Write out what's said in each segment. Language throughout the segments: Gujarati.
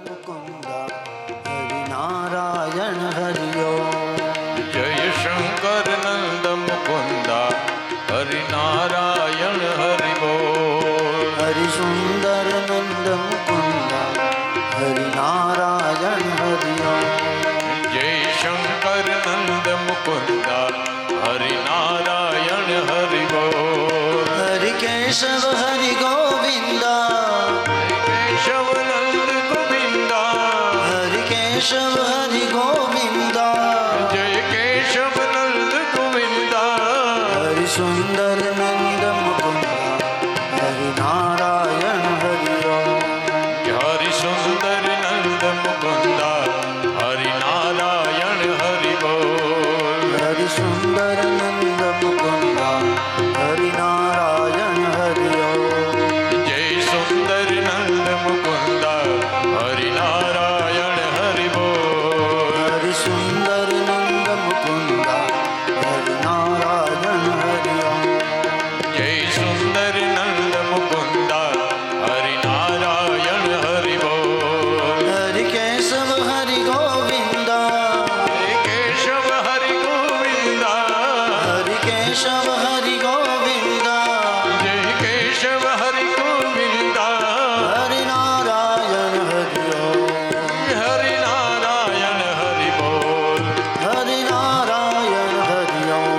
મુકુંદ હરિનારાયણ હરિયો. જય શંકર નંદ મુકુંદ હરિનારાયણ હરિ બોલ. હરિ સુંદર નંદ મુકુંદ હરિનારાયણ હરિયો. જય શંકર નંદ મુકુંદ હરિનારાયણ હરિ બોલ. હરિ કેશવ હરિ ગોવિંદ કેશવ નંદ ગોવિંદ. હરિ કેશવ હરિ ગોવિંદ. જય કેશવ નંદ ગોવિંદ. હરિ સુંદર નંદ મુકુંદ હરિનારાયણ હરિયો. હરિ સુંદર નંદ મુકુંદ હરિનારાયણ હરિ બોલ. હરિ સુંદર નંદ મુકુંદ હરિનારાયણ હરિયો. જય સુંદર નંદ મુકુંદ હરિનારાયણ હરિ બોલ. હરિ સુંદર નંદ મુકુંદ હરિનારાયણ હરિયો. જય સુંદર નંદ મુકુંદ હરિનારાયણ હરિ બોલ. હરિ કેશવ હરિ ગોવિંદ. હરે કેશવ હરિ ગોવિંદ. હરિ કેશવ હરિ ગોવિંદ. જય કેશવ હરિ ગોવિંદ. હરિનારાયણ હરિયો. હરિનારાયણ હરિ બોલ. હરિનારાયણ હરિયો.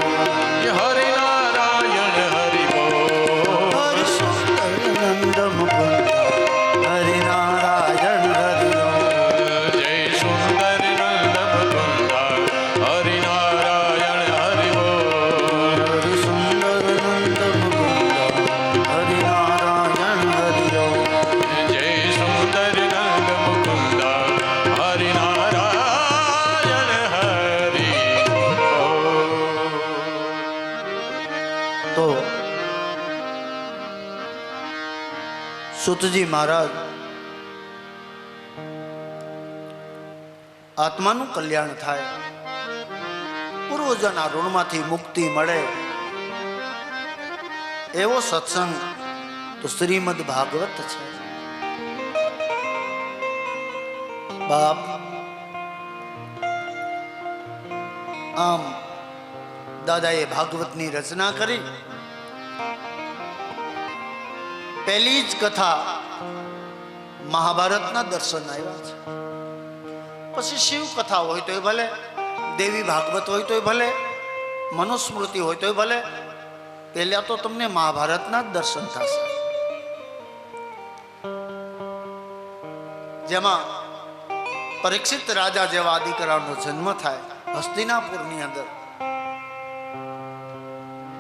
હરિનારાયણ હરિ બોલ. હરિ સુંદર નંદ મુકુંદ હરિનારાયણ હરિયો. જય સુંદર નંદ મુકુંદ હરિનારાયણ હરિ બોલ. હરિ સુંદર નંદ મુકુંદ હરિનારાયણ હરિયો. જય સુંદર નંદ મુકુંદ હરિનારાયણ હરિ બોલ. તો સુતજી મહારાજ આત્માનું કલ્યાણ થાય, પૂર્વજોના ઋણમાંથી મુક્તિ મળે એવો સત્સંગ તો શ્રીમદ ભાગવત છે. બાપ આમ દાદાએ ભાગવતની રચના કરી. પહેલી જ કથા મહાભારતના દર્શન આવ્યા છે. પછી શિવ કથા હોય તોય ભલે, દેવી ભાગવત હોય તોય ભલે, મનુસ્મૃતિ હોય તોય ભલે, પહેલા તો તમને મહાભારતના જ દર્શન થશે, જેમાં પરીક્ષિત રાજા જેવા દીકરાનો જન્મ થાય હસ્તિનાપુરની અંદર.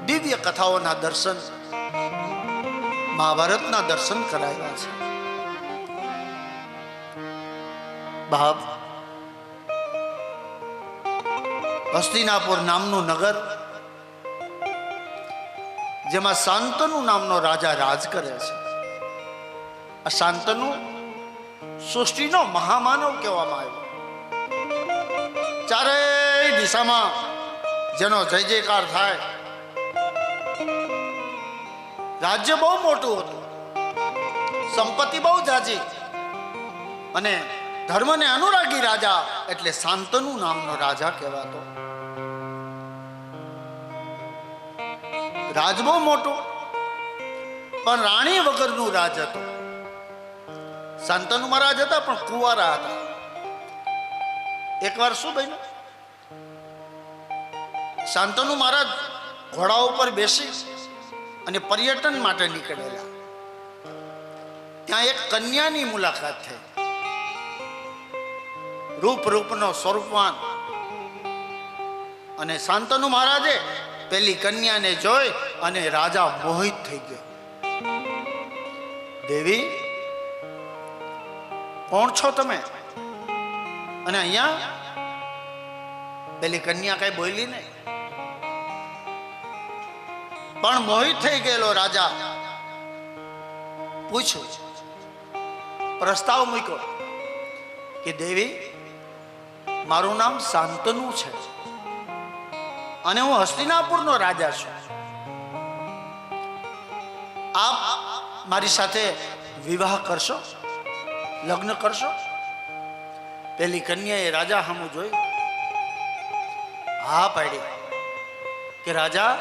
દિવ્ય કથાઓના દર્શન, મહાભારતના દર્શન કરાવ્યા છે. બાપ હસ્તિનાપુર નામનું નગર, જેમાં શાંતનુ નામનો રાજા રાજ કરે છે. આ શાંતનુ સૃષ્ટિનો મહામાનવ કહેવામાં આવ્યો. ચારેય દિશામાં જેનો જય જયકાર થાય. રાજ્ય બહુ મોટું હતું, સંપત્તિ બહુ જાજી, અને ધર્મને અનુરાગી રાજા એટલે શાંતનુ નામનો રાજા કહેવાતો. રાજ બહુ મોટું, પણ રાણી વગરનું રાજ હતું. શાંતનુ મહારાજ હતા પણ કુંવારા હતા. એકવાર શું બન્યું, શાંતનુ મહારાજ ઘોડા ઉપર બેસી અને પર્યટન માટે નીકળેલા. ત્યાં એક કન્યાની મુલાકાત થઈ. રૂપનો સ્વરૂપવાન. અને શાંતનુ મહારાજે પેલી કન્યાને જોઈ અને રાજા મોહિત થઈ ગયો. દેવી, કોણ છો તમે? અને અહીંયા પેલી કન્યા કઈ બોલી નહીં, પણ મોહિત થઈ ગયેલો રાજા પૂછ્યું, પ્રસ્તાવ મૂક્યો કે દેવી, મારું નામ શાંતનુ છે અને હું હસ્તિનાપુરનો રાજા છું. આપ મારી સાથે વિવાહ કરશો, લગ્ન કરશો? પેલી કન્યાએ રાજા સામું જોઈ, હા પાડી કે રાજા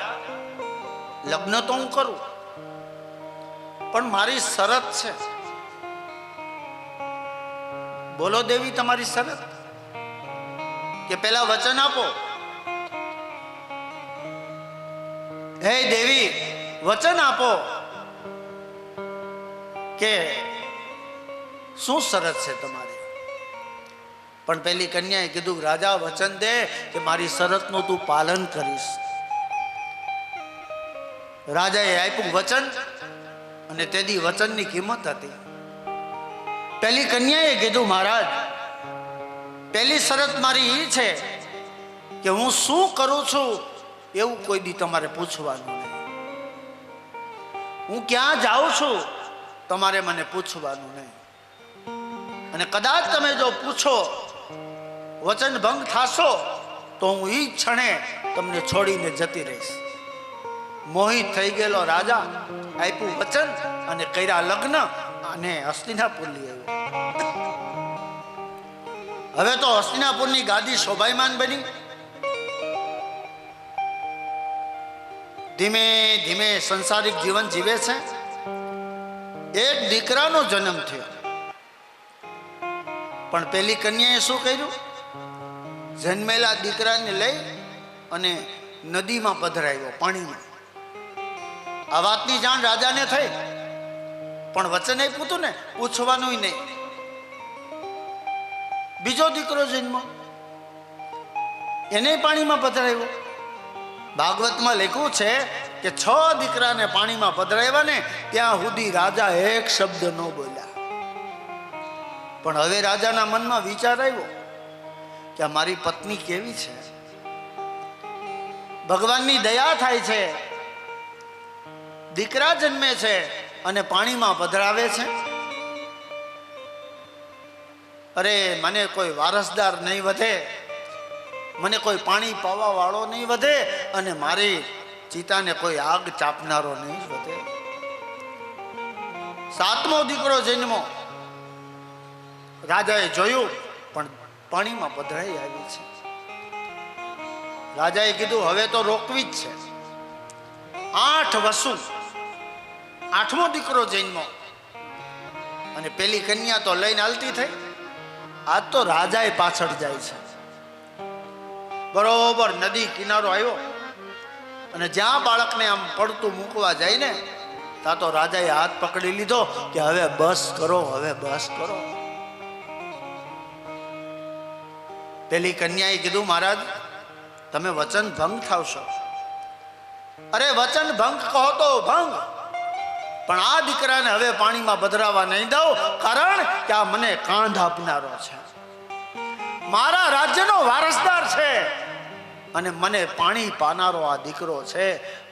લગ્ન તો હું કરું, પણ મારી શરત છે. બોલો દેવી તમારી શરત. કે પેલા વચન આપો. હે દેવી વચન આપો કે શું શરત છે તમારી. પણ પેલી કન્યાએ કીધું રાજા વચન દે કે મારી શરતનું તું પાલન કરીશ. રાજાએ આપ્યું વચન, અને તેદી વચનની કિંમત હતી. પેલી કન્યાએ કીધું મહારાજ પેલી શરત મારી એ છે કે હું શું કરું છું એવું કોઈ દી તમારે પૂછવાનું નહીં. હું ક્યાં જાઉં છું તમારે મને પૂછવાનું નહીં. અને કદાચ તમે જો પૂછો, વચન ભંગ થાશો, તો હું એ ક્ષણે તમને છોડીને જતી રહીશ. મોહિત થઈ ગયેલો રાજા આપ્યું વચન અને કર્યા લગ્ન, અને હસ્તિનાપુર લઈ આવ્યો. હવે તો હસ્તિનાપુરની ગાદી શોભાયમાન બની. ધીમે ધીમે સંસારિક જીવન જીવે છે. એક દીકરાનો જન્મ થયો, પણ પેલી કન્યાએ શું કર્યું? જન્મેલા દીકરાને લઈ અને નદીમાં પધરાવ્યો, પાણીમાં. આ વાતની જાણ રાજાને થઈ, પણ વચન આપ્યું હતું ને, પૂછવાનું નહીં. બીજો દીકરો જન્મ, એને પાણીમાં પધરાવ્યો. ભાગવતમાં લખ્યું છે કે 6 દીકરાને પાણીમાં પધરાવ્યા ને ત્યાં સુધી રાજા એક શબ્દ ન બોલ્યા. પણ હવે રાજાના મનમાં વિચાર આવ્યો કે મારી પત્ની કેવી છે. ભગવાનની દયા થાય છે, દીકરા જન્મે છે અને પાણીમાં પધરાવે છે. અરે મને કોઈ વારસદાર નહીં વધે, મને કોઈ પાણી પાવા વાળો નહીં વધે, અને મારી ચિતાને કોઈ આગ ચાપનારો નહીં વધે. 7મો દીકરો જન્મો. રાજાએ જોયું પણ પાણીમાં પધરાઈ આવી છે. રાજાએ કીધું હવે તો રોકવી જ છે. 8 વસુ. 8મો દીકરો જન્મો, અને પેલી કન્યા તો લઈને હાલતી થઈ. આજ તો રાજાએ પાછળ જાય છે. બરોબર નદી કિનારો આવ્યો, અને જ્યાં બાળકને આમ પડતું મૂકવા જાય ને, ત્યાં તો રાજાએ હાથ પકડી લીધો કે હવે બસ કરો, હવે બસ કરો. પેલી કન્યાએ કીધું મહારાજ તમે વચન ભંગ થાવશો. અરે વચન ભંગ કહો તો ભંગ, પણ આ દીકરાને હવે પાણીમાં પધરાવા નહીં દઉં, કારણ કે આ મને કાંધ આપનારો છે, મારા રાજ્યનો વારસદાર છે, અને મને પાણી પાનારો આ દીકરો છે.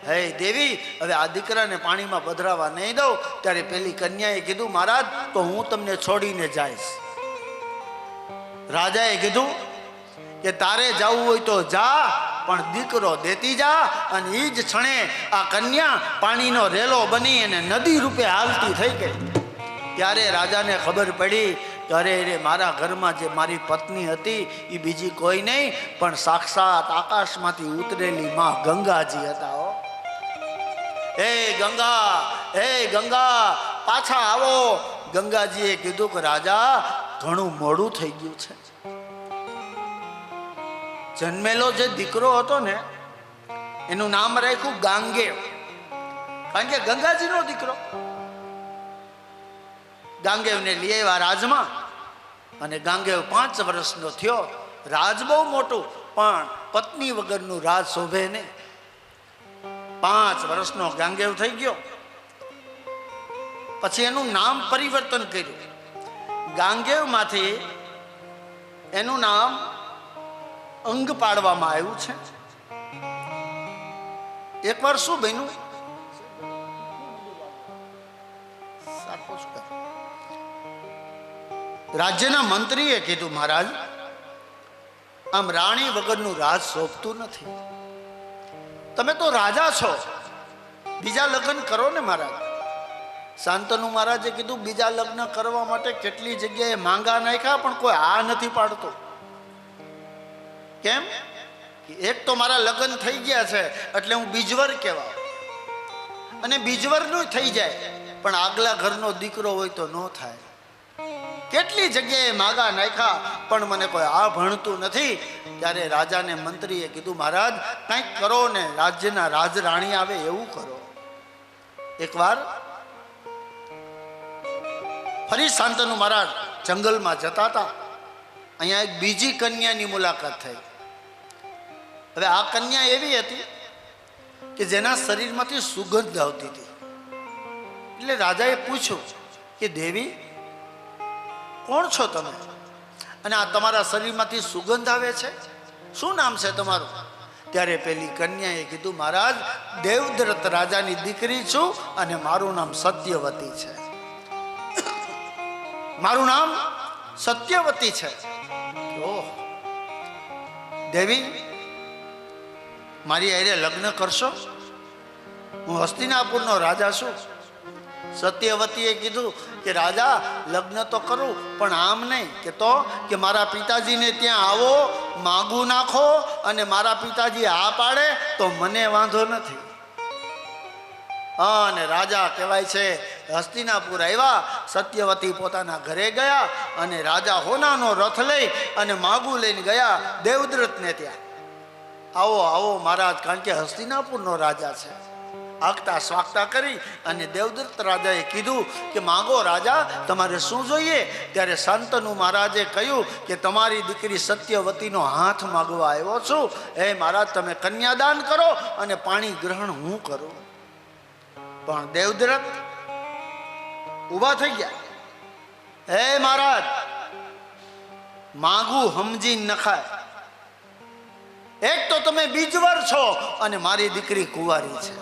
હે દેવી હવે આ દીકરાને પાણીમાં પધરાવા નહીં દઉં. ત્યારે પેલી કન્યાએ કીધું મહારાજ તો હું તમને છોડીને જઈશ. રાજાએ કીધું કે તારે જવું હોય તો જા, પણ દીકરો દેતી જા. અને એ જ ક્ષણે આ કન્યા પાણીનો રેલો બની અને નદી રૂપે હાલતી થઈ ગઈ. ત્યારે રાજાને ખબર પડી કે અરે રે મારા ઘરમાં જે મારી પત્ની હતી એ બીજી કોઈ નહીં, પણ સાક્ષાત આકાશમાંથી ઉતરેલી માં ગંગાજી હતા. હો હે ગંગા, હે ગંગા પાછા આવો. ગંગાજીએ કીધું કે રાજા ઘણું મોડું થઈ ગયું છે. જન્મેલો જે દીકરો હતો ને એનું નામ રાખ્યું ગાંગેવ, કારણ કે ગંગાજીનો દીકરો. ગાંગેવને લઈ આવ્યા રાજમાં, અને ગાંગેવ 5 વર્ષનો થયો. રાજ બહુ મોટું, પણ પત્ની વગરનું રાજ શોભે નહીં. 5 વર્ષનો ગાંગેવ થઈ ગયો. પછી એનું નામ પરિવર્તન કર્યું. ગાંગેવમાંથી એનું નામ અંગ પાડવામાં આવ્યું છે. એકવાર શું બન્યું, રાજ્યના મંત્રીએ કીધું મહારાજ આમ રાણી વગરનું રાજ શોભતું નથી. તમે તો રાજા છો, બીજા લગ્ન કરો ને મહારાજ. શાંતનુ મહારાજે કીધું બીજા લગ્ન કરવા માટે કેટલી જગ્યાએ માંગા નાખ્યા પણ કોઈ આ નથી પાડતો. કેમ? એક તો મારા લગ્ન થઈ ગયા છે એટલે હું બીજવર કહેવાય, અને બીજવરનું થઈ જાય પણ આગલા ઘરનો દીકરો હોય તો ન થાય. કેટલી જગ્યાએ માગા નાખ્યા પણ મને કોઈ આ ભણતું નથી. ત્યારે રાજાને મંત્રીએ કીધું મહારાજ કંઈક કરો ને રાજ્યના રાજરાણી આવે એવું કરો. એકવાર ફરી શાંતનુ મહારાજ જંગલમાં જતા હતા. અહીંયા એક બીજી કન્યાની મુલાકાત થઈ. હવે આ કન્યા એવી હતી કે જેના શરીરમાંથી સુગંધ આવતી હતી. એટલે રાજાએ પૂછ્યું કે દેવી કોણ છો તમે, અને આ તમારા શરીરમાંથી સુગંધ આવે છે, શું નામ છે તમારું? ત્યારે પેલી કન્યાએ કીધું મહારાજ દેવદ્રથ રાજાની દીકરી છું અને મારું નામ સત્યવતી છે. મારું નામ સત્યવતી છે. ઓહ દેવી મારી હારે લગ્ન કરશો? હું હસ્તિનાપુરનો રાજા છું. સત્યવતીએ કીધું કે રાજા લગ્ન તો કરું પણ આમ નહીં કે તો કે મારા પિતાજીને ત્યાં આવો, માગું નાખો, અને મારા પિતાજી આ પાડે તો મને વાંધો નથી. અને રાજા કહેવાય છે હસ્તિનાપુર આવ્યા. સત્યવતી પોતાના ઘરે ગયા અને રાજા હોનાનો રથ લઈ અને માગું લઈને ગયા દેવદ્રથને ત્યાં. આવો આવો મહારાજ, કારણ કે હસ્તિનાપુરનો રાજા છે. આગતા સ્વાગતા કરી અને દેવદત્ત રાજાએ કીધું કે માગો રાજા, તમારે શું જોઈએ? ત્યારે શાંતનુ મહારાજે કહ્યું કે તમારી દીકરી સત્યવતીનો હાથ માગવા આવ્યો છું. હે મહારાજ તમે કન્યાદાન કરો અને પાણી ગ્રહણ હું કરું. પણ દેવદત્ત ઊભા થઈ ગયા. હે મહારાજ માગું સમજી નખાય. એક તો તમે બીજવર છો અને મારી દીકરી કુંવારી છે.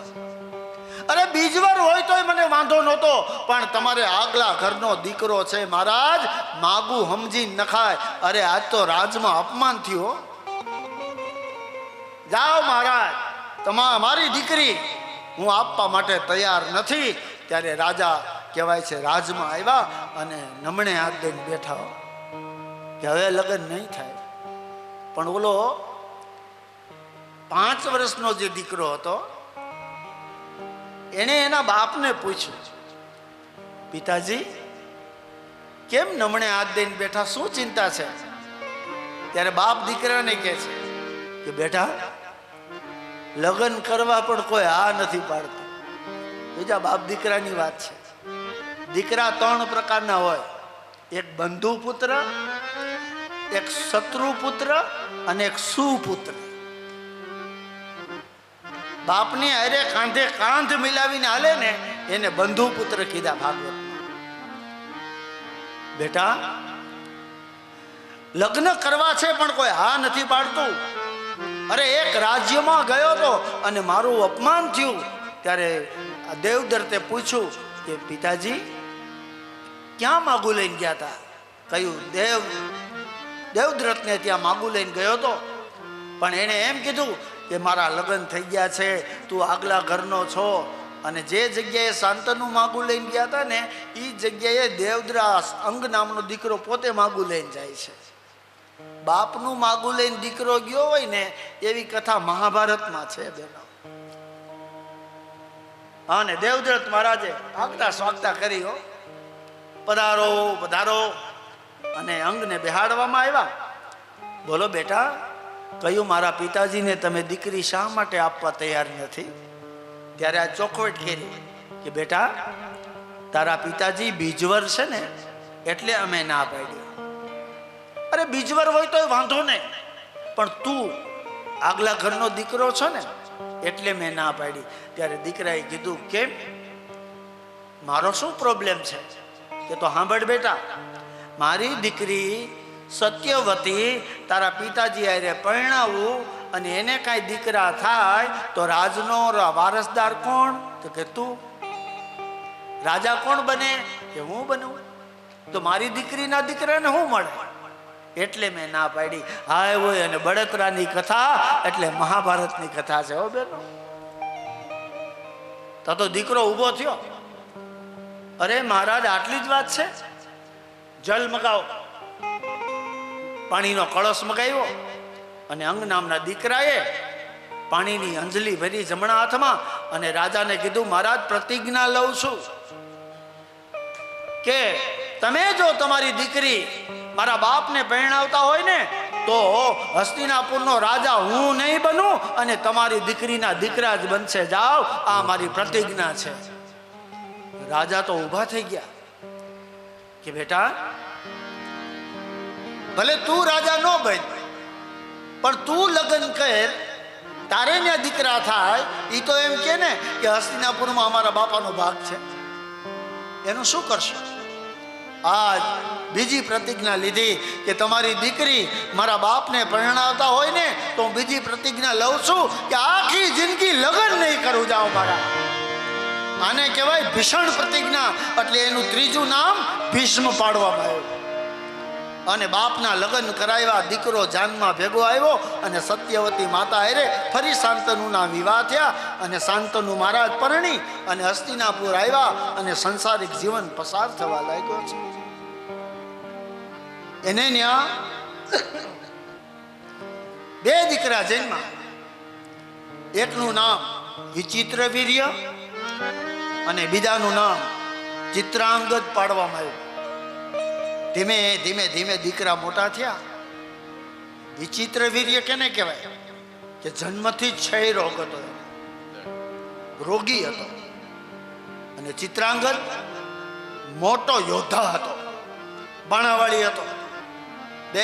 અરે બીજવર હોય તોય મને વાંધો નહોતો, પણ તમારે આગલા ઘરનો દીકરો છે મહારાજ, માગું સમજી નખાય. અરે આજ તો રાજમાં અપમાન થયું. જાઓ મહારાજ, મારી દીકરી હું આપવા માટે તૈયાર નથી. ત્યારે રાજા કહેવાય છે રાજમાં આવ્યા અને નમણે હાથ દઈને બેઠા કે હવે લગ્ન નહીં થાય. પણ ઓલો 5 વર્ષનો જે દીકરો હતો એણે એના બાપને પૂછ્યું પિતાજી કેમ નમણે હાથ દઈને બેઠા, શું ચિંતા છે? ત્યારે બાપ દીકરાને કહે છે કે બેટા લગ્ન કરવા પણ કોઈ આ નથી પાડતું. બીજા બાપ દીકરાની વાત છે. દીકરા 3 પ્રકારના હોય, એક બંધુ પુત્ર, એક શત્રુ પુત્ર અને એક સુપુત્ર. બાપની અરે કાંધે કાંધ મિલાવીને હાલે ને એને બંધુ પુત્ર કીધા ભાગવતમાં. બેટા લગ્ન કરવા છે પણ કોઈ હા નથી પાડતું. અરે એક રાજ્યમાં ગયો તો અને મારું અપમાન થયું. ત્યારે દેવદત્તે પૂછ્યું કે પિતાજી ક્યાં માગું લઈને ગયા હતા? કહ્યું દેવદ્રથને ત્યાં માગું લઈને ગયો હતો, પણ એણે એમ કીધું કે મારા લગ્ન થઈ ગયા છે, તું આગલા ઘરનો છો. અને જે જગ્યાએ શાંતનુ માગું લઈને ગયા હતા ને એ જગ્યાએ દેવદ્રાસ અંગ નામનો દીકરો પોતે માગું લઈને જાય છે. બાપનું માગું લઈને દીકરો ગયો હોય ને એવી કથા મહાભારતમાં છે બેનો. અને દેવદ્રથ મહારાજે આગતા સ્વાગતા કરી, હો પધારો પધારો, અને અંગને બેહાડવામાં આવ્યા. બોલો બેટા, કહ્યું મારા પિતાજીને તમે દીકરી શા માટે આપવા તૈયાર નથી? ત્યારે આ ચોખવટ કરી કે બેટા તારા પિતાજી બીજવર છે ને એટલે અમે ના પાડી. અરે બીજવર હોય તો વાંધો નહીં, પણ તું આગલા ઘરનો દીકરો છો ને એટલે મેં ના પાડી. ત્યારે દીકરાએ કીધું કેમ, મારો શું પ્રોબ્લેમ છે? કે તો સાંભળ બેટા, મારી દીકરી સત્યવતી તારા પિતાજી આરે પરણાવું અને એને કાંઈ દીકરા થાય તો રાજનો વારસદાર કોણ? તો કે તું. રાજા કોણ બને? કે હું બનું. તો મારી દીકરીના દીકરાને શું મળે? એટલે મેં ના પાડી. હા હોય અને બળતરાની કથા એટલે મહાભારતની કથા છે. હો બેનો, તો દીકરો ઊભો થયો અરે મહારાજ, આટલી જ વાત છે? જલ મગાવો. પાણીનો કળશ મગાવ્યો અને અંગ નામના દીકરાએ પાણીની અંજલિ ભરી જમણા હાથમાં અને રાજાને કીધું, મહારાજ પ્રતિજ્ઞા લઉં છું કે તમે જો તમારી દીકરી મારા બાપને પરણાવતા હોય ને તો હસ્તિનાપુરનો રાજા હું નહીં બનું અને તમારી દીકરીના દીકરા જ બનશે. જાઓ, આ મારી પ્રતિજ્ઞા છે. રાજા તો ઊભા થઈ ગયા કે બેટા, ભલે તું રાજા ન બન પણ તું લગ્ન કર, તારે ને દીકરા થાય. એ તો એમ કે ને કે હસ્તિનાપુરમાં અમારા બાપાનો ભાગ છે. એનું શું કરશો? આજ બીજી પ્રતિજ્ઞા લીધી કે તમારી દીકરી મારા બાપને પરણાવતા હોય ને તો હું બીજી પ્રતિજ્ઞા લઉં છું કે આખી જિંદગી લગ્ન નહીં કરું. જાઓ મારા. આને કહેવાય ભીષણ પ્રતિજ્ઞા. એટલે એનું ત્રીજું નામ ભીષ્મ પાડવામાં આવ્યું. અને બાપના લગ્ન કરાવ્યા. દીકરો જાનમાં ભેગો આવ્યો અને સત્યવતી માતા હારે ફરી શાંતનુના વિવાહ થયા અને શાંતનુ મહારાજ પરણી અને હસ્તિનાપુર આવ્યા અને સંસારિક જીવન પસાર થવા લાગ્યો છે. એને ત્યાં બે દીકરા જન્મ્યા. એકનું નામ વિચિત્ર વીર્ય અને બીજાનું નામ ચિત્રાંગદ પાડવામાં આવ્યું. ધીમે ધીમે ધીમે દીકરા મોટા થયા. વિચિત્ર વીર્ય કેને કહેવાય? કે જન્મથી ક્ષય રોગ હતો, રોગી હતો. અને ચિત્રાંગદ મોટો યોદ્ધા હતો, બાણાવાળી હતો. બે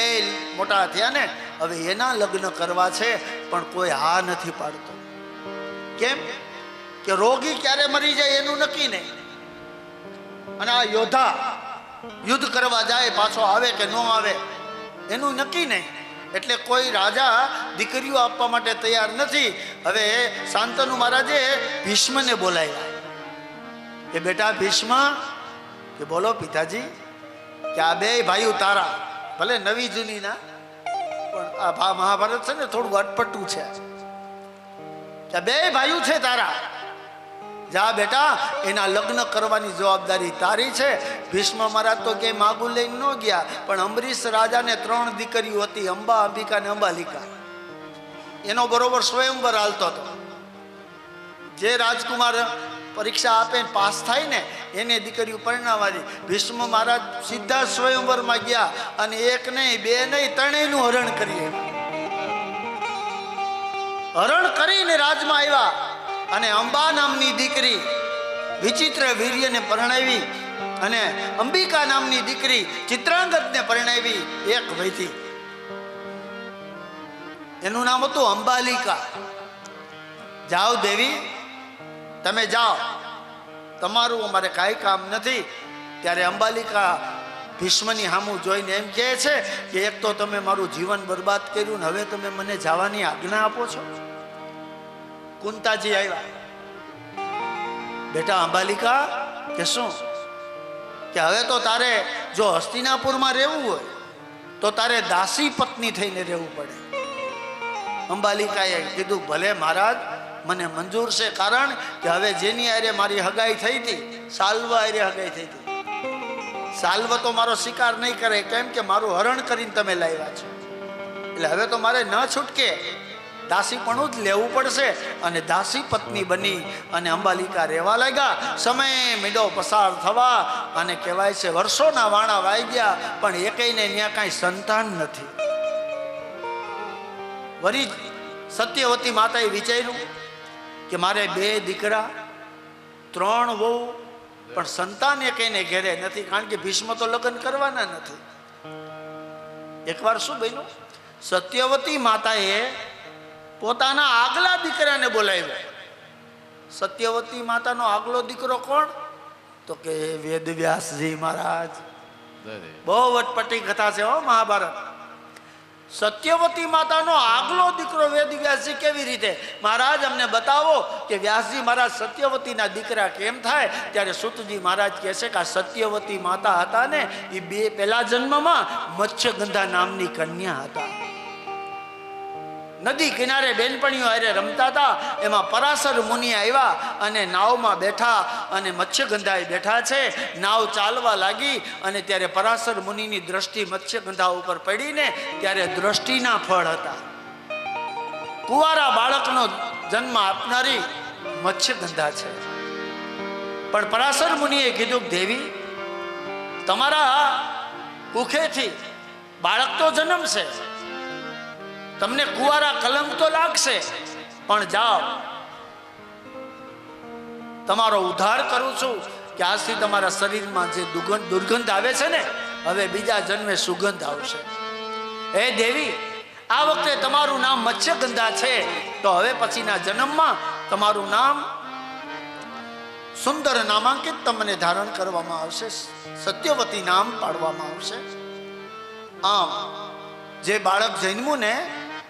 મોટા થયા ને, હવે એના લગ્ન કરવા છે પણ કોઈ હા નથી પાડતો. કેમ? કે રોગી ક્યારે મરી જાય એનું નક્કી નહીં, અને આ યોદ્ધા યુદ્ધ કરવા જાય પાછો આવે કે ન આવે એનું નક્કી નહીં. એટલે કોઈ રાજા દીકરીઓ આપવા માટે તૈયાર નથી. હવે શાંતનુ મહારાજે ભીષ્મને બોલાવ્યા કે બેટા ભીષ્મ, કે બોલો પિતાજી, કે આ બે ભાઈઓ તારા, ભલે નવી જૂની ના પણ આ મહાભારત છે ને થોડું અટપટું છે, કે બે ભાઈઓ છે તારા, જા બેટા, એના લગ્ન કરવાની જવાબદારી તારી છે. ભીષ્મ મહારાજ તો ક્યાંય માગું લઈને ન ગયા, પણ અંબરીશ રાજાને 3 દીકરીઓ હતી, અંબા, અંબિકા ને અંબાલિકા. એનો બરોબર સ્વયંવર હાલતો હતો. જે રાજકુમાર પરીક્ષા આપે પાસ થાય ને એને દીકરીઓ પરણાવવાની. ભીષ્મ મહારાજ સીધા સ્વયંવરમાં ગયા અને એક નહીં, બે નહીં, ત્રણેયનું હરણ કરીએ. હરણ કરીને રાજમાં આવ્યા અને અંબા નામની દીકરી વિચિત્ર વીર્યને પરણાવી અને અંબિકા નામની દીકરી ચિત્રાંગદને પરણાવી. એક વૈથી એનું નામ હતું અંબાલિકા. જાઓ દેવી, તમે જાઓ, તમારું અમારે કાંઈ કામ નથી. ત્યારે અંબાલિકા ભીષ્મની સામું જોઈને એમ કહે છે કે એક તો તમે મારું જીવન બરબાદ કર્યું ને હવે તમે મને જવાની આજ્ઞા આપો છો. કુંતાજી આવ્યા. બેટા અંબાલિકા, કે શું? કે હવે તો તારે જો હસ્તિનાપુરમાં રહેવું હોય તો તારે દાસી પત્ની થઈને રહેવું પડે. અંબાલિકાએ કીધું ભલે મહારાજ, મને મંજૂર છે. કારણ કે હવે જેની હારે મારી હગાઈ થઈ હતી, સાલ્વ હારે હગાઈ થઈ હતી. સાલ્વ તો મારો શિકાર નહીં કરે, કેમ કે મારું હરણ કરીને તમે લાવ્યા છો. એટલે હવે તો મારે ન છૂટકે દાસીપણું જ લેવું પડશે. અને દાસી પત્ની બની અને અંબાલિકા રહેવા લાગ્યા. સમય મીડો પસાર થવા અને કહેવાય છે વર્ષોના વાણા વાઈ ગયા, પણ એકેયને ત્યાં કાંઈ સંતાન નથી. વળી સત્યવતી માતાએ વિચાર્યું કે મારે 2 દીકરા 3 વહુ, પણ સંતાન એકેયને ઘેરે નથી. કારણ કે ભીષ્મ તો લગ્ન કરવાના નથી. એકવાર શું બન્યું, સત્યવતી માતાએ પોતાના આગલા દીકરાને બોલાવ્યો. સત્યવતી માતાનો આગલો દીકરો કોણ? તો કે વેદવ્યાસજી મહારાજ. બહુ અટપટી કથા છે હો મહાભારત. સત્યવતી માતાનો આગલો દીકરો વેદવ્યાસજી કેવી રીતે? મહારાજ અમને બતાવો કે વ્યાસજી મહારાજ સત્યવતીના દીકરા કેમ થાય? ત્યારે સુતજી મહારાજ કહે છે કે આ સત્યવતી માતા હતા ને એ પહેલા જન્મમાં મત્સ્યગંધા નામની કન્યા હતા. નદી કિનારે બેનપણીઓ હારે રમતા હતા. એમાં પરાશર મુનિ આવ્યા અને નાવમાં બેઠા અને મત્સ્યગંધાએ બેઠા છે. નાવ ચાલવા લાગી અને ત્યારે પરાશર મુનિની દ્રષ્ટિ મત્સ્યગંધા ઉપર પડીને ત્યારે દ્રષ્ટિના ફળ હતા. કુંવારા બાળકનો જન્મ આપનારી મત્સ્યગંધા છે. પણ પરાશર મુનિએ કીધું, દેવી, તમારા કુખેથી બાળક તો જન્મશે, તમને કુંવારા કલંક તો લાગશે, પણ જાઓ, તમારો ઉદ્ધાર કરું છું કે આજથી તમારા શરીરમાં જે દુર્ગંધ આવે છે ને, હવે બીજા જન્મે સુગંધ આવશે. હે દેવી, આ વખતે તમારું નામ મત્સ્યગંધા છે, તો હવે પછીના જન્મમાં તમારું નામ સુંદર નામાંકિત તમને ધારણ કરવામાં આવશે, સત્યવતી નામ પાડવામાં આવશે. આમ જે બાળક જન્મ્યું ને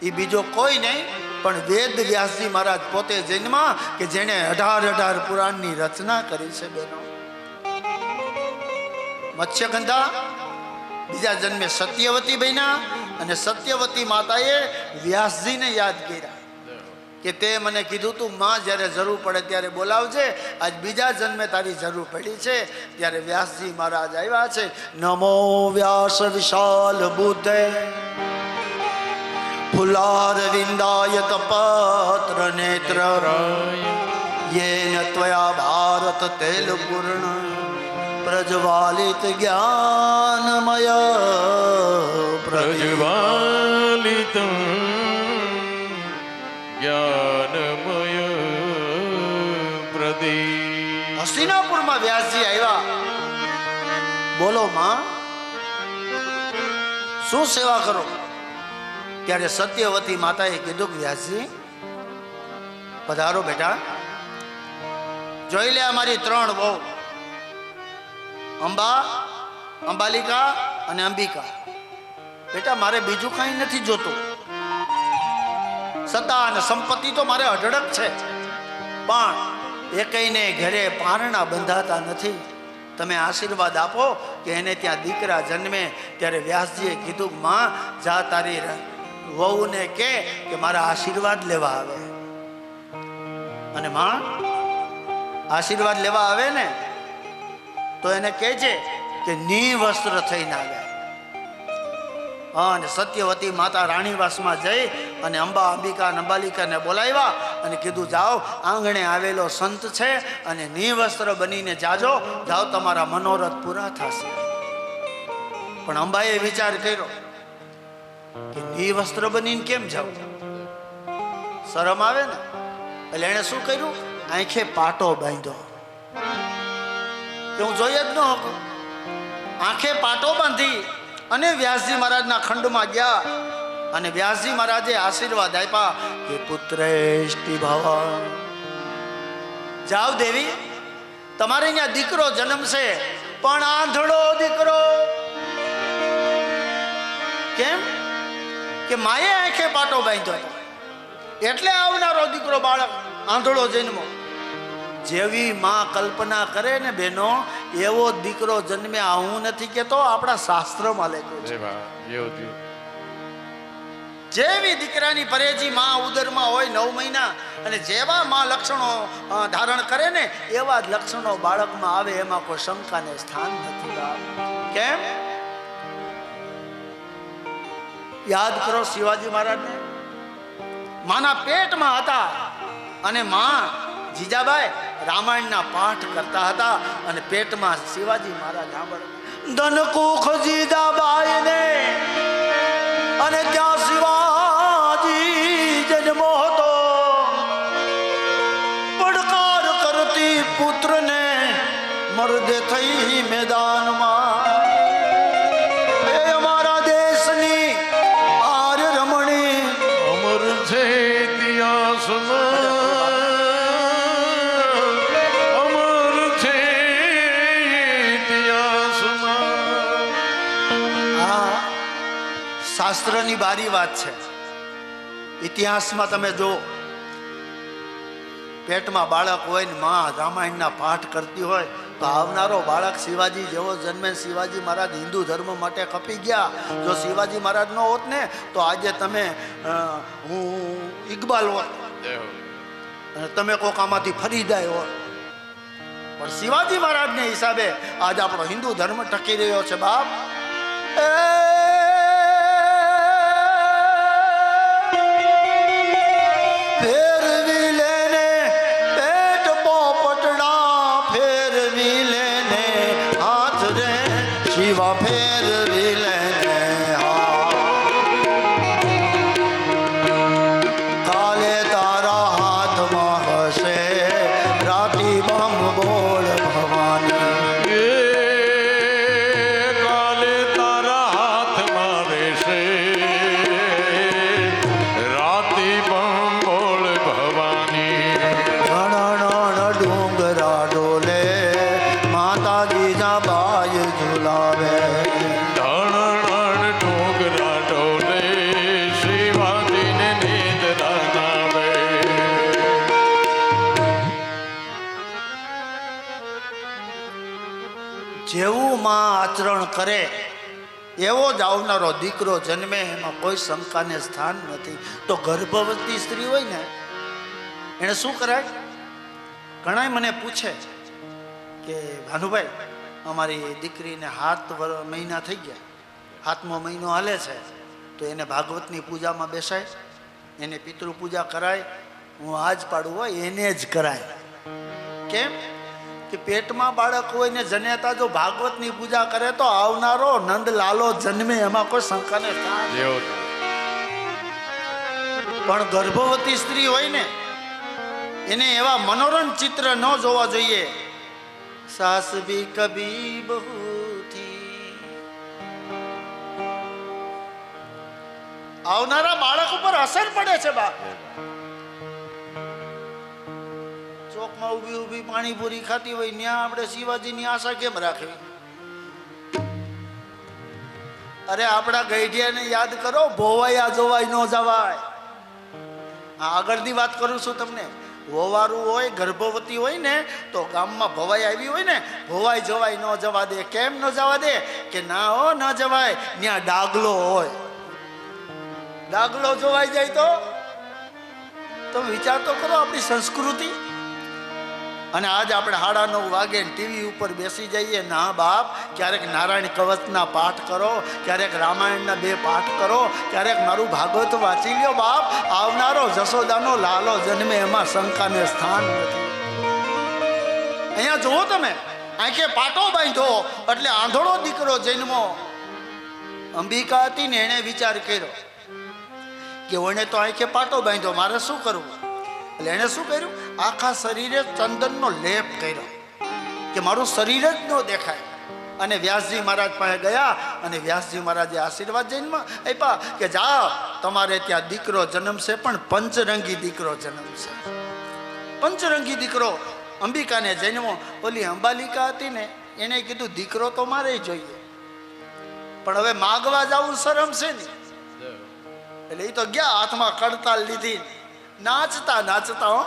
એ બીજો કોઈ નહીં પણ વેદ વ્યાસજી મહારાજ પોતે જન્મા કે જેણે 18 પુરાણની રચના કરી છે. બેનો, મત્સ્યગંધા બીજા જન્મે સત્યવતી બન્યા અને સત્યવતી માતાએ વ્યાસજીને યાદ કર્યા કે તે મને કીધું તું માં જ્યારે જરૂર પડે ત્યારે બોલાવજે, આજ બીજા જન્મે તારી જરૂર પડી છે. ત્યારે વ્યાસજી મહારાજ આવ્યા છે. નમો વ્યાસ વિશાલ બુદ્ધે ફુલાર વિંદાય તપત્ર નેત્ર યેન ત્વયા ભારત તેલ પૂર્ણ પ્રજ્વાલિત જ્ઞાનમય પ્રજ્વાલિત જ્ઞાનમય પ્રદીપ. હસ્તિનાપુરમાં વ્યાસજી આવ્યા. બોલો માં, શું સેવા કરો? ત્યારે સત્યવતી માતાએ કીધું કે વ્યાસજી પધારો બેટા, જોઈ લે અમારી 3 વહુ, અંબા, અંબાલિકા અને અંબિકા. બેટા મારે બીજું કંઈ નથી જોતું, સત્તા અને સંપત્તિ તો મારે અઢળક છે, પણ એકઈને ઘરે પારણા બંધાતા નથી. તમે આશીર્વાદ આપો કે એને ત્યાં દીકરા જન્મે. ત્યારે વ્યાસજીએ કીધું, માં જા તારી વહુને કે મારા આશીર્વાદ લેવા આવે. અને માં આશીર્વાદ લેવા આવે ને તો એને કહેજે કે નિવસ્ત્ર થઈને આવે. અને સત્યવતી માતા રાણીવાસમાં જઈ અને અંબા, અંબિકા અને અંબાલિકાને બોલાવ્યા અને કીધું, જાઓ, આંગણે આવેલો સંત છે અને નિવસ્ત્ર બનીને જાજો, જાઓ, તમારા મનોરથ પૂરા થશે. પણ અંબાએ વિચાર કર્યો કે નિવસ્ત્ર બનીને કેમ જાવું, શરમ આવે ને. એટલે એણે શું કર્યું, આંખે પાટો બાંધ્યો કે હું જોઈ જ ન શકું. આંખે પાટો બાંધી અને વ્યાસજી મહારાજના ખંડમાં ગયા અને વ્યાસજી મહારાજે આશીર્વાદ આપ્યા કે પુત્રેષ્ટિ ભવ. જાઓ દેવી, તમારે અહીંયા દીકરો જન્મશે, પણ આંધળો દીકરો. કેમ કે માએ આંખે પાટો બાંધ્યો એટલે આવનારો દીકરો બાળક આંધળો જન્મો. જેવી માં કલ્પના કરે ને બેનો, એવો દીકરો જન્મે. હું નથી કેતો, આપણા શાસ્ત્રમાં લખ્યું છે. જેવી દીકરાની પરેજી માં ઉદરમાં હોય 9 મહિના અને જેવા માં લક્ષણો ધારણ કરે ને એવા જ લક્ષણો બાળકમાં આવે, એમાં કોઈ શંકાને સ્થાન નથી. કેમ? યાદ કરો શિવાજી મહારાજને, માના પેટમાં હતા અને માં જીજાબાઈ રામાયણના પાઠ કરતા હતા અને પેટમાં શિવાજી મહારાજ સાંભળ. ધનકુખ જીજાબાઈને અને ત્યાં શિવાજી જન્મો હતો. પડકાર કરતી પુત્રને મર્દે થઈ મેદાનમાં. એ અમારા દેશની આર્ય રમણી અમર છે ઇતિહાસમાં, અમર છે ઇતિહાસમાં. આ શાસ્ત્રની બારી વાત છે. ઇતિહાસમાં તમે જો, પેટમાં બાળક હોય ને માં રામાયણના પાઠ કરતી હોય તો આવનારો બાળક શિવાજી જેવો જન્મે. શિવાજી મહારાજ હિન્દુ ધર્મ માટે ખપી ગયા. જો શિવાજી મહારાજ ન હોત ને તો આજે તમે હું ઇકબાલ હોત અને તમે કોક આમાંથી ફરીદાય હોત. પણ શિવાજી મહારાજને હિસાબે આજ આપણો હિન્દુ ધર્મ ટકી રહ્યો છે બાપ. ફેરવી લેને પેટ પોપટડા, ફેરવી લેને હાથ રે શિવા, ફેરવી લેને કાલે તારા હાથમાં હશે રાતી બમ બોલ ભવાની. કાલે તારા હાથમાં રહેશે રાતી બંબોળ ભવાની. રણ ડુંગરા ડોલે માતાજી જા બાય ઝુલાવે. ધણ ડુંગરા ડોલે શિવાજીને નિંદ્રા નાવે. જેવું માં આચરણ કરે એવો જ આવનારો દીકરો જન્મે, એમાં કોઈ શંકાને સ્થાન નથી. તો ગર્ભવતી સ્ત્રી હોય ને એને શું કરાય? ઘણાય મને પૂછે કે ભાનુભાઈ અમારી દીકરીને 7 મહિના થઈ ગયા, 7મો મહિનો હાલે છે, તો એને ભાગવતની પૂજામાં બેસાય, એને પિતૃ પૂજા કરાય? હું આજ પાડું હોય એને જ કરાય. કેમ કે પેટમાં બાળક હોય ને જનેતા જો ભાગવતની પૂજા કરે તો આવનારો નંદલાલો જન્મે, એમાં કોઈ શંકાને સ્થાન. પણ ગર્ભવતી સ્ત્રી હોય ને એને એવા મનોરમ ચિત્ર ન જોવા જોઈએ. સાસ ભી કભી બહુ થી. આવનારા બાળક ઉપર અસર પડે છે બાપ. ચોકમાં ઊભી ઊભી પાણીપુરી ખાતી હોય ત્યાં આપણે શિવાજીની આશા કેમ રાખવી? અરે આપણા ગઈઢિયાને યાદ કરો, ભોવાયા જોવાય ન જવાય. આગળની વાત કરું છું તમને. વોવારું હોય, ગર્ભવતી હોય ને તો ગામમાં ભવાઈ આવી હોય ને, ભોવાઈ જવાય ન જવા દે. કેમ ન જવા દે? કે ના હો ન જવાય, ત્યાં ડાગલો હોય. ડાગલો જોવાઈ જાય તો વિચાર તો કરો આપણી સંસ્કૃતિ. અને આજ આપણે 9:30 વાગે ટીવી ઉપર બેસી જઈએ. ના બાપ, ક્યારેક નારાયણ કવચના પાઠ કરો, ક્યારેક રામાયણના 2 પાઠ કરો, ક્યારેક મારું ભાગવત વાંચી લ્યો બાપ. આવનારો જશોદાનો લાલો જન્મે, એમાં શંકાને સ્થાન નથી. અહીંયા જુઓ તમે, આંખે પાટો બાંધ્યો એટલે આંધળો દીકરો જન્મો. અંબિકા હતી ને એણે વિચાર કર્યો કે ઓને તો આંખે પાટો બાંધ્યો, મારે શું કરવું? એટલે એણે શું કર્યું? આખા શરીરે ચંદનનો લેપ કર્યો કે મારું શરીર જ ન દેખાય. અને વ્યાસજી મહારાજ પાસે ગયા અને વ્યાસજી મહારાજે આશીર્વાદ જઈને આપ્યા કે જાઓ, તમારે ત્યાં દીકરો જન્મશે, પણ પંચરંગી દીકરો જન્મશે. પંચરંગી દીકરો અંબિકાને જન્મો. ઓલી અંબાલિકા હતી ને એને કીધું દીકરો તો મારે જોઈએ, પણ હવે માગવા જવું શરમ છે ને. એટલે એ તો ગયા, હાથમાં કડતાલ લીધી, નાચતા નાચતા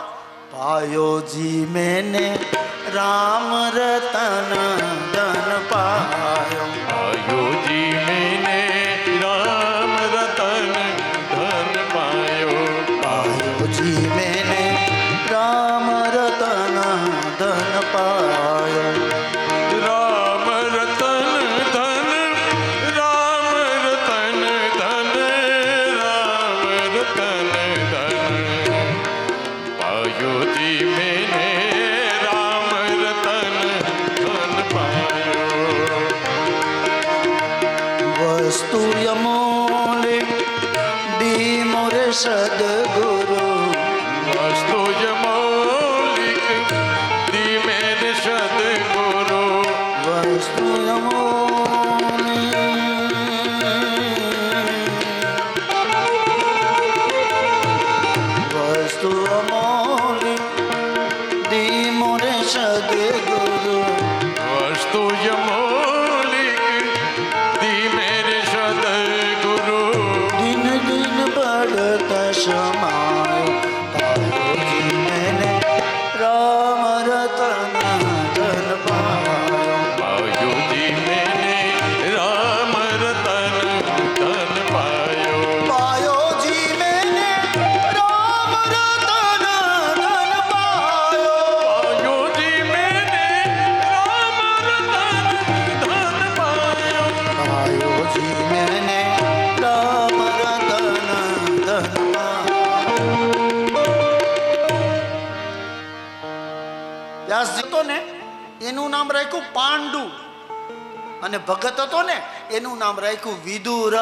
पायो जी मैंने राम रतन धन पायो. पायो जी मैंने राम रतन धन पायो. पायो जी मैंने राम रतन धन पायो. राम रतन धन, राम रतन धन, राम रतन धन पायो जी मैंने राम रतन धन पायो. वस्तु यमोले दी मोरे सदगुरु. वस्तु यमौलिक दी मेरे सद्गुरु. वस्तु यमोले वस्तु अमोले दी मोरे सदगुरु. वस्तु यमौलिक दी मेरे सद्गुरु. दिन दिन बढ़ता समायो. पायो जी मैंने એનું નામ રાખ્યું પાંડુ, અને ભગત હતો ને એનું નામ રાખ્યું વિદુર.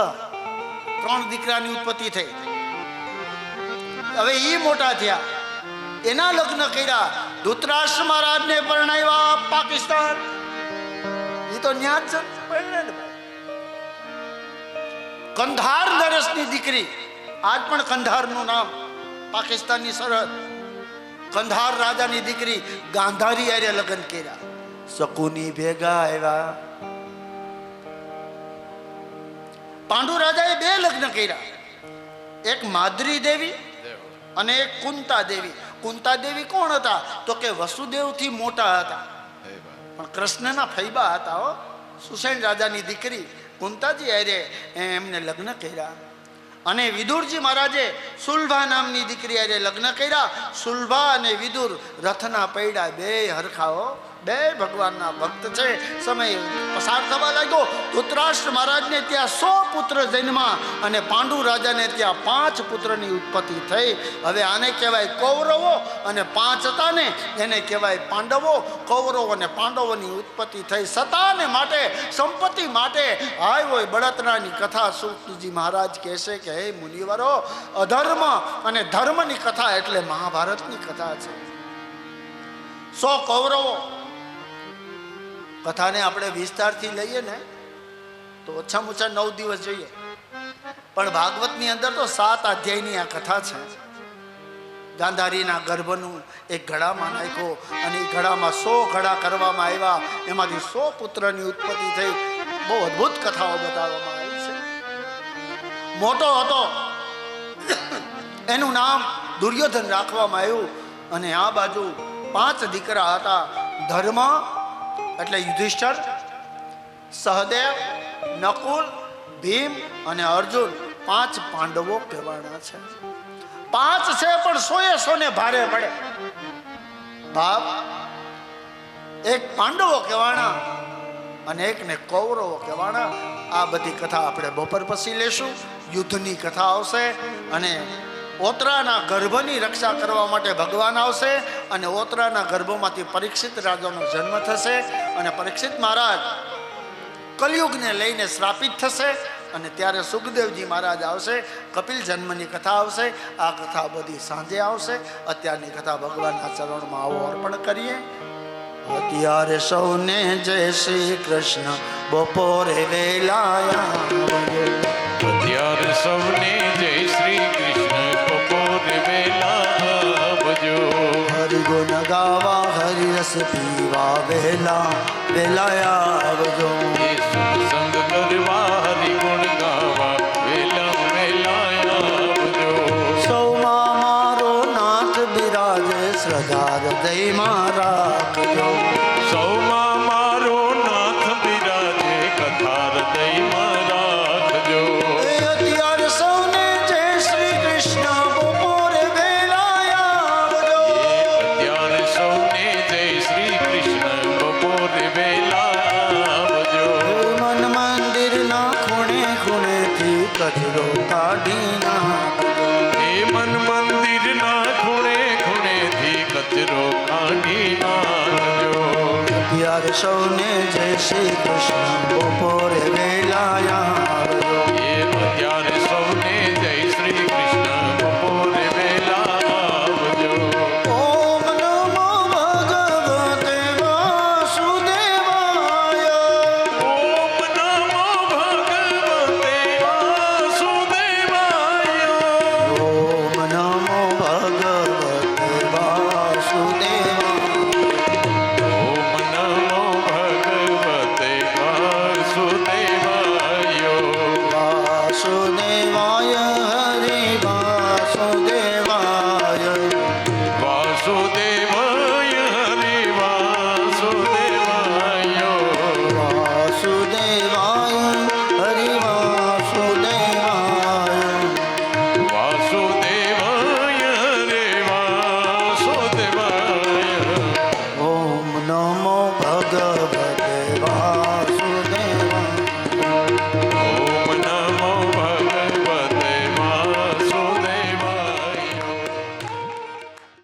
3 દીકરાની ઉત્પત્તિ થઈ. હવે એ મોટા થયા, એના લગ્ન કર્યા. ધૃતરાષ્ટ્ર મહારાજને પરણાવ્યા પાકિસ્તાન. એ તો ન્યા જ પરણે ને ભાઈ. કંધાર નરેશની દીકરી, આજ પણ કંધારનું નામ, પાકિસ્તાનની સરહદ. કંધાર રાજાની દીકરી ગાંધારી હારે લગ્ન કર્યા. શકુની ભેગા આવ્યા. પાંડુ રાજાએ 2 લગ્ન કર્યા, એક માદ્રી દેવી અને એક કુંતા દેવી. કુંતા દેવી કોણ હતા? તો કે વસુદેવથી મોટા હતા, પણ કૃષ્ણના ફૈબા હતા. હો, સુસેન રાજાની દીકરી કુંતાજી હારે એમને લગ્ન કર્યા. અને વિદુરજી મહારાજે સુલભા નામની દીકરી હારે લગ્ન કર્યા. સુલભા અને વિદુર રથના પૈડા 2 હરખાઓ, 2 ભગવાનના ભક્ત છે. સમય પસાર થવા લાગ્યો. ધૃતરાષ્ટ્ર મહારાજને ત્યાં 100 પુત્ર જન્મ્યા અને પાંડુ રાજાને ત્યાં 5 પુત્રની ઉત્પત્તિ થઈ. હવે આને કહેવાય કૌરવો, અને 5 હતા ને એને કહેવાય પાંડવો. કૌરવો અને પાંડવોની ઉત્પત્તિ થઈ. સતાને માટે, સંપત્તિ માટે હાય હોય બળતરાની કથા. સુખજી મહારાજ કહેશે કે હે મુનિવરો, અધર્મ અને ધર્મની કથા એટલે મહાભારતની કથા છે. 100 કૌરવો. કથાને આપણે વિસ્તારથી લઈએ ને તો ઓછામાં ઓછા 9 દિવસ જોઈએ, પણ ભાગવતની અંદર તો 7 અધ્યાયની આ કથા છે. ગાંધારીના ગર્ભનું એક ઘડામાં નાખ્યો અને એ ઘડામાં 100 ઘડા કરવામાં આવ્યા. એમાંથી 100 પુત્રની ઉત્પત્તિ થઈ. બહુ અદ્ભુત કથાઓ બતાવવામાં આવી છે. મોટો હતો, એનું નામ દુર્યોધન રાખવામાં આવ્યું. અને આ બાજુ 5 દીકરા હતા. ધર્મ એટલે યુધિષ્ઠર, સહદેવ, નકુલ, ભીમ અને અર્જુન. 5 પાંડવો કહેવાના છે. 5 છે પણ 100 ને ભારે પડે. બાપ એક પાંડવો કહેવાના અને એકને કૌરવો કહેવાના. આ બધી કથા આપણે બપોર પછી લેશું. યુદ્ધની કથા આવશે અને ઓતરાના ગર્ભની રક્ષા કરવા માટે ભગવાન આવશે અને ઓતરાના ગર્ભમાંથી પરીક્ષિત રાજાનો જન્મ થશે અને પરીક્ષિત મહારાજ કલયુગને લઈને શ્રાપિત થશે અને ત્યારે સુખદેવજી મહારાજ આવશે. કપિલ જન્મની કથા આવશે. આ કથા બધી સાંજે આવશે. અત્યારની કથા ભગવાનના ચરણમાં આવો અર્પણ કરીએ. અત્યારે સૌને જય શ્રી કૃષ્ણ. બપોરે વેલાયા અત્યારે સૌને જય શ્રી કૃષ્ણ. બપોરે વેલા આવજો. હરિગુણ ગાવા હરિરસ પીવા વેલા વેલાયા આવજો. એ સત્સંગ કરવા હરિગુણ ગાવા વેલા વેલા આવજો. સૌમાં મારો નાથ બિરાજે શ્રદ્ધા હૃદયમાં રાખજો. સૌમાં મારો નાથ બિરાજે કથા હૃદયમાં રાખજો. અત્યારે સૌને જય શ્રી કૃષ્ણ. બપોરે વેલાયા આવજો. અત્યારે સૌને જય શ્રી કૃષ્ણ. બપોરે વેલા આવજો. મન મંદિરના ખૂણે ખૂણેથી કચરો કાઢી નાખજો. હે મન મંદિરના ખૂણે ખૂણેથી કચરો કાઢી નાખજો. અત્યારે સૌને જય શ્રી કૃષ્ણ. બપોરે વેલાયા